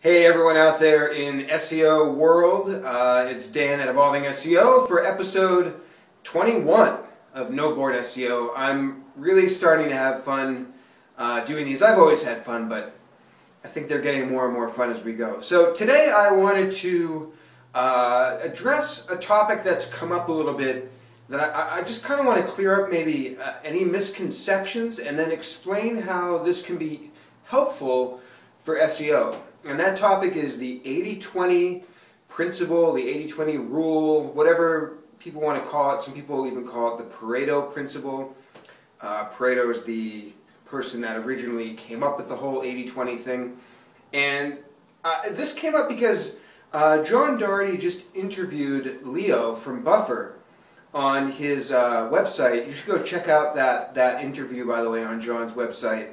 Hey everyone out there in SEO world, it's Dan at Evolving SEO for episode 21 of NoBoard SEO. I'm really starting to have fun doing these. I've always had fun, but I think they're getting more and more fun as we go. So today I wanted to address a topic that's come up a little bit that I just kind of want to clear up maybe any misconceptions and then explain how this can be helpful for SEO. And that topic is the 80-20 principle, the 80-20 rule, whatever people want to call it. Some people even call it the Pareto principle. Pareto is the person that originally came up with the whole 80-20 thing. And this came up because John Doherty just interviewed Leo from Buffer on his website. You should go check out that interview, by the way, on John's website.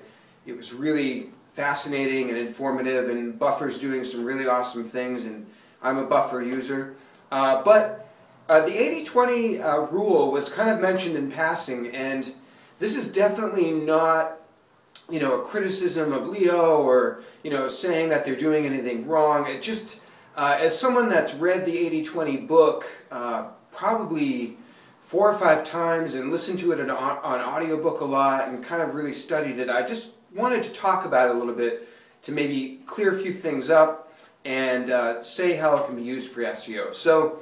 It was really fascinating and informative, and Buffer's doing some really awesome things, and I'm a Buffer user. But the 80-20 rule was kind of mentioned in passing, and this is definitely not, a criticism of Leo or, saying that they're doing anything wrong. It just, as someone that's read the 80-20 book probably 4 or 5 times and listened to it on audiobook a lot and kind of really studied it, I just wanted to talk about it a little bit to maybe clear a few things up and say how it can be used for SEO. So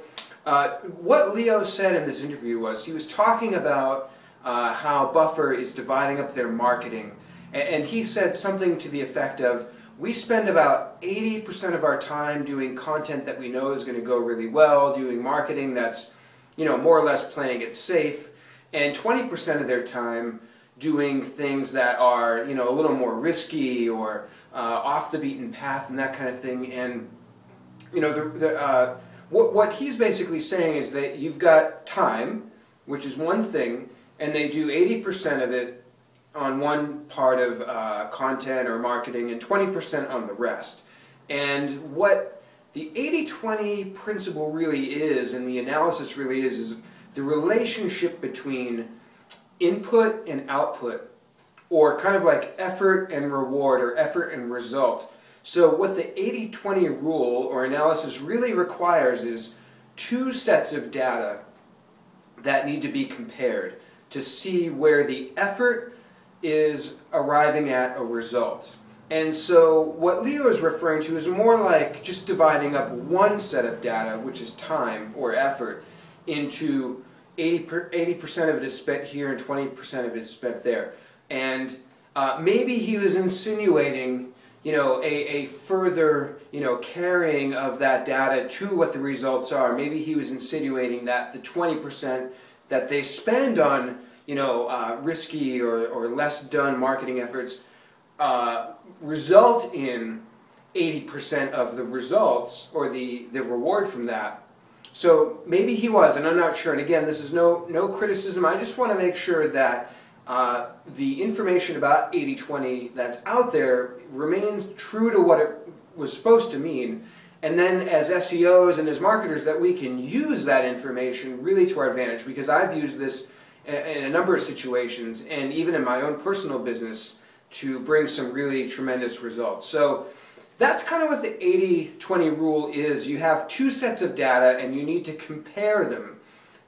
what Leo said in this interview was he was talking about how Buffer is dividing up their marketing, and he said something to the effect of, we spend about 80% of our time doing content that we know is going to go really well, doing marketing that's more or less playing it safe, and 20% of their time doing things that are, a little more risky or off the beaten path and that kind of thing. And, what he's basically saying is that you've got time, which is one thing, and they do 80% of it on one part of content or marketing and 20% on the rest. And what the 80-20 principle really is, and the analysis really is the relationship between input and output, or kind of like effort and reward, or effort and result. So what the 80-20 rule or analysis really requires is 2 sets of data that need to be compared to see where the effort is arriving at a result. And so what Leo is referring to is more like just dividing up one set of data, which is time or effort, into 80% of it is spent here and 20% of it is spent there. And maybe he was insinuating, a further, carrying of that data to what the results are. Maybe he was insinuating that the 20% that they spend on, risky or less done marketing efforts result in 80% of the results or the reward from that. So maybe he was, and I'm not sure. And again, this is no criticism. I just want to make sure that the information about 80-20 that's out there remains true to what it was supposed to mean. And then as SEOs and as marketers, that we can use that information really to our advantage, because I've used this in a number of situations, and even in my own personal business, to bring some really tremendous results. So that's kind of what the 80-20 rule is. You have 2 sets of data and you need to compare them.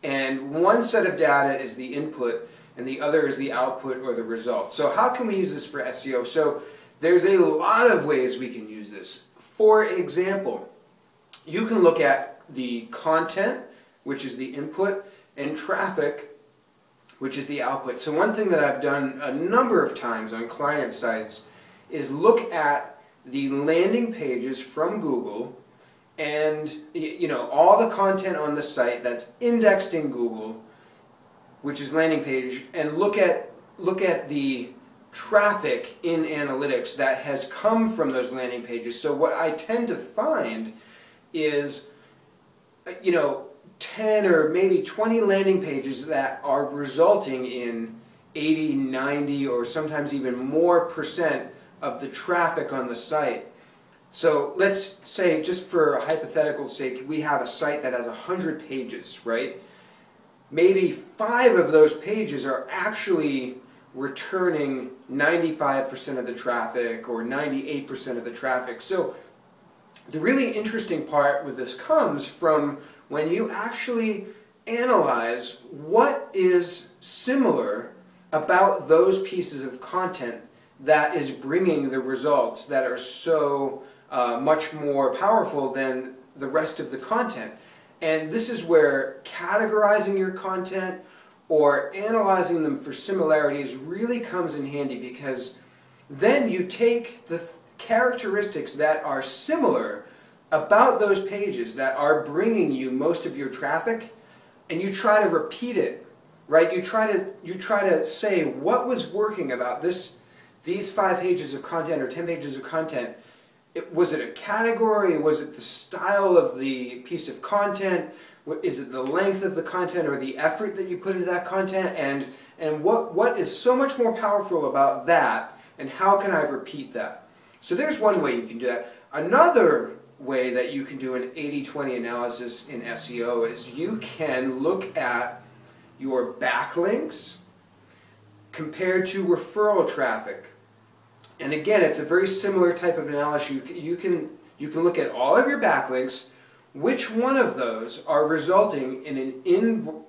And one set of data is the input and the other is the output or the result. So how can we use this for SEO? So there's a lot of ways we can use this. For example, you can look at the content, which is the input, and traffic, which is the output. So one thing that I've done a number of times on client sites is look at the landing pages from Google and all the content on the site that's indexed in Google, which is landing page, and look at the traffic in analytics that has come from those landing pages. So what I tend to find is 10 or maybe 20 landing pages that are resulting in 80, 90, or sometimes even more % of the traffic on the site. So let's say, just for a hypothetical sake, we have a site that has 100 pages, right? Maybe 5 of those pages are actually returning 95% of the traffic or 98% of the traffic. So the really interesting part with this comes from when you actually analyze what is similar about those pieces of content that is bringing the results that are so much more powerful than the rest of the content. And this is where categorizing your content or analyzing them for similarities really comes in handy, because then you take the characteristics that are similar about those pages that are bringing you most of your traffic, and you try to repeat it, right? You try to say what was working about these 5 pages of content or 10 pages of content. Was it a category? Was it the style of the piece of content? Is it the length of the content or the effort that you put into that content? And what is so much more powerful about that, and how can I repeat that? So there's one way you can do that. Another way that you can do an 80-20 analysis in SEO is you can look at your backlinks compared to referral traffic. And again, it's a very similar type of analysis. You can look at all of your backlinks, which one of those are resulting in an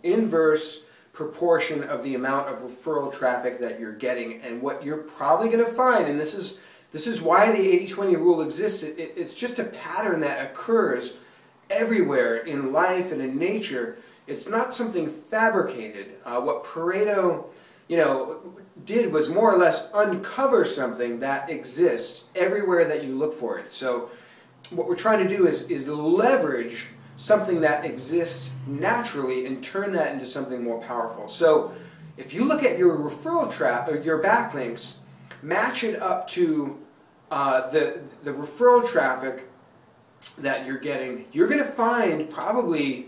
inverse proportion of the amount of referral traffic that you're getting. And what you're probably going to find, and this is why the 80-20 rule exists, it's just a pattern that occurs everywhere in life and in nature. It's not something fabricated. What Pareto, did was more or less uncover something that exists everywhere that you look for it. So what we're trying to do is leverage something that exists naturally and turn that into something more powerful. So if you look at your referral traffic or your backlinks, match it up to the referral traffic that you're getting, you're going to find probably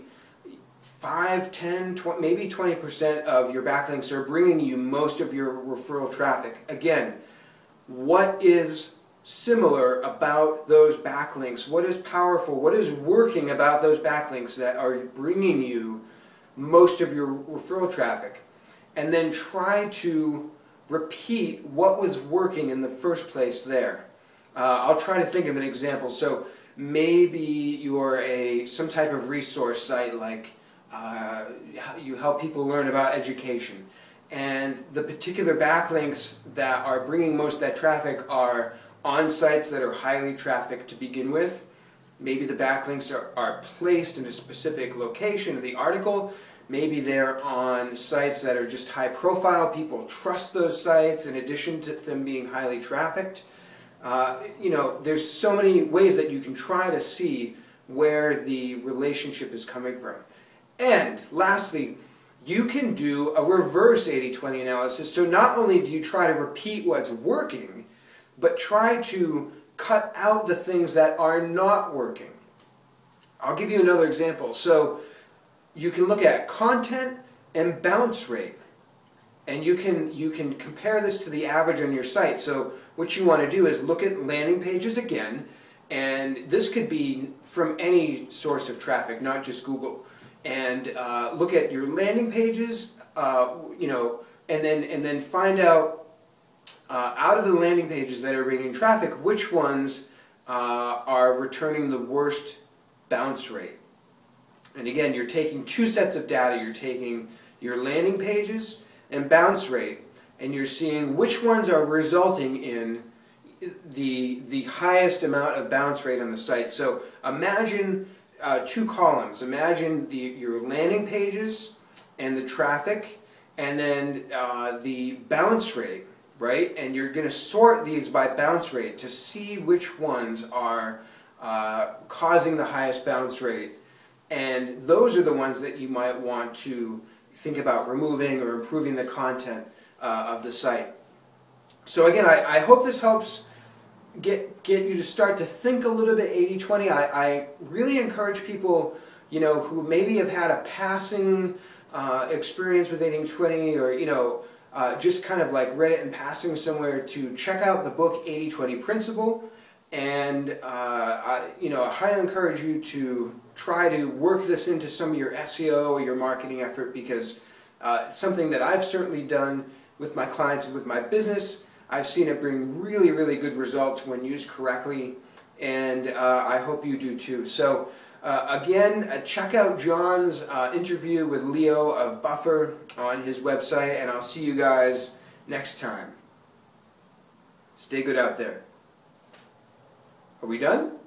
5, 10, 20, maybe 20% of your backlinks are bringing you most of your referral traffic. Again, what is similar about those backlinks? What is powerful? What is working about those backlinks that are bringing you most of your referral traffic? And then try to repeat what was working in the first place there. I'll try to think of an example. So maybe you're some type of resource site, like you help people learn about education, and the particular backlinks that are bringing most of that traffic are on sites that are highly trafficked to begin with. Maybe the backlinks are placed in a specific location of the article. Maybe they're on sites that are just high profile. People trust those sites in addition to them being highly trafficked. There's so many ways that you can try to see where the relationship is coming from. And lastly, you can do a reverse 80-20 analysis. So not only do you try to repeat what's working, but try to cut out the things that are not working. I'll give you another example. So you can look at content and bounce rate, and you can compare this to the average on your site. So what you want to do is look at landing pages again, and this could be from any source of traffic, not just Google. And look at your landing pages, and then find out of the landing pages that are bringing traffic, which ones are returning the worst bounce rate. And again, you're taking 2 sets of data. You're taking your landing pages and bounce rate, and you're seeing which ones are resulting in the highest amount of bounce rate on the site. So imagine 2 columns. Imagine your landing pages and the traffic, and then the bounce rate, right? And you're going to sort these by bounce rate to see which ones are causing the highest bounce rate. And those are the ones that you might want to think about removing or improving the content of the site. So again, I hope this helps get you to start to think a little bit 80-20. I really encourage people, who maybe have had a passing experience with 80-20, or just kind of like read it in passing somewhere, to check out the book 80-20 Principle. And I highly encourage you to try to work this into some of your SEO or your marketing effort, because it's something that I've certainly done with my clients and with my business. I've seen it bring really, really good results when used correctly. and I hope you do too. So again, check out John's interview with Leo of Buffer on his website, and I'll see you guys next time. Stay good out there. Are we done?